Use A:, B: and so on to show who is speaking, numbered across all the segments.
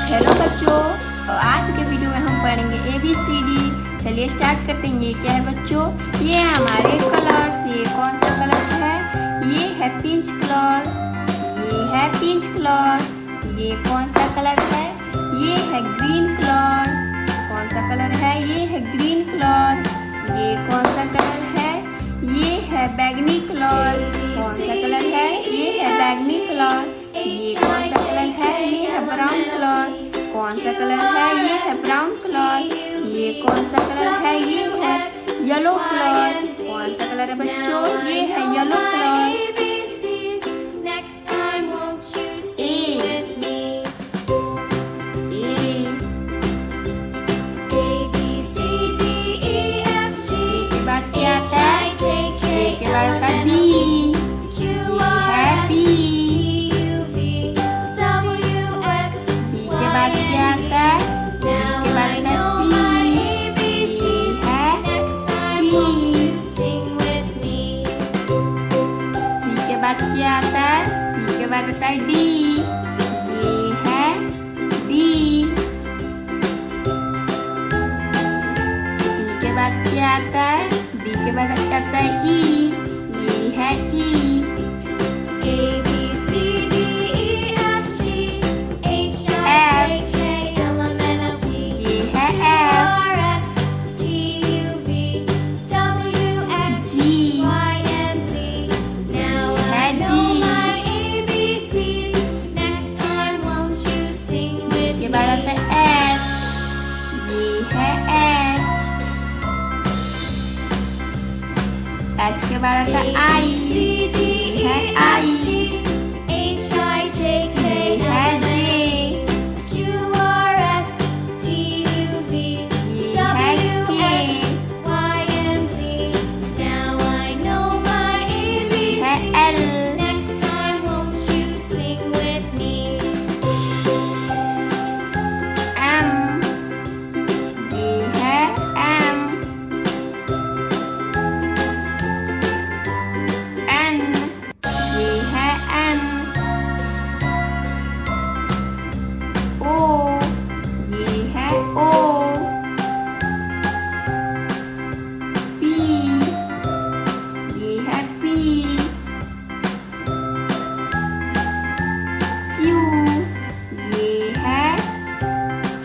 A: Hello बच्चों, आज के वीडियो में हम पढ़ेंगे ABCD। चलिए स्टार्ट करते हैं। ये क्या है बच्चों? ये हमारे कलर्स। ये कौन सा कलर है? ये है पिंक कलर। ये है पिंक कलर। ये कौन सा कलर है? ये है ग्रीन कलर। कौन सा कलर है? ये है ग्रीन कलर। ये कौन सा कलर है? ये है बैगनी कलर। कौन सा कलर है? ये है बैगनी कलर। ये कौन सा कलर है? ये है ब्राउन कलर। कौन सा कलर है? ये है ब्राउन कलर। ये कौन सा कलर है? ये है येलो कलर। कौन सा कलर है बच्चों? ये है येलो कलर। क्या आता है? सी के बाद आता है डी। ये है डी। डी के बाद क्या आता है? डी के बाद आता है ई। ये है ई। A B C D E F G H I J K L M N O P। ये है F। R S T U V W X Y and Z। Now I know my ABCs. Next time won't you sing with me? ये बाद आता है H। ये है H। H के बाद आता है I। ये है I। H I J K है J। Q R S T U V W X Y and Z। Now I know my ABCs. है L। Next time won't you sing with me? M। ये है M। N। ये है N। O। ये है O। P। ये है P। Q। ये है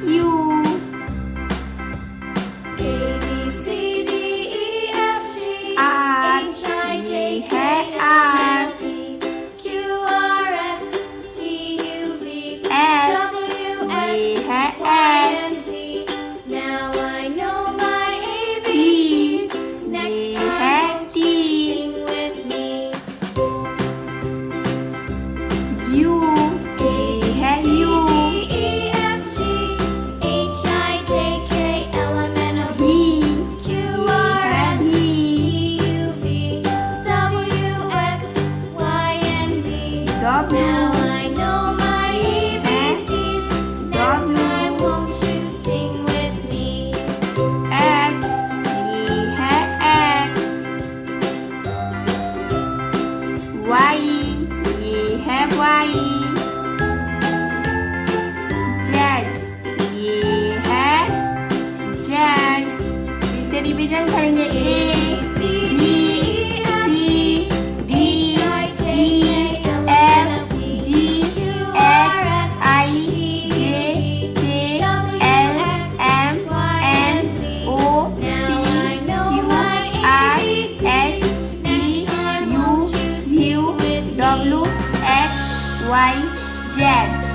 A: Q। A B C D E F G H I J K R Q R S T U V W X Y and Z। Now I know my ABCs. Next time won't you sing with me? U। ये है U। E F G H I J K L M N O P Q R S T U V W X Y and Z। Now I know my ABCs. Next time won't you sing with me? X। ये है X। Y। ये है Y। Z। ये है Z। फिर से revision करेंगे। A B C D E F G H I J K L M N O P Q R S T U V W X Y Z।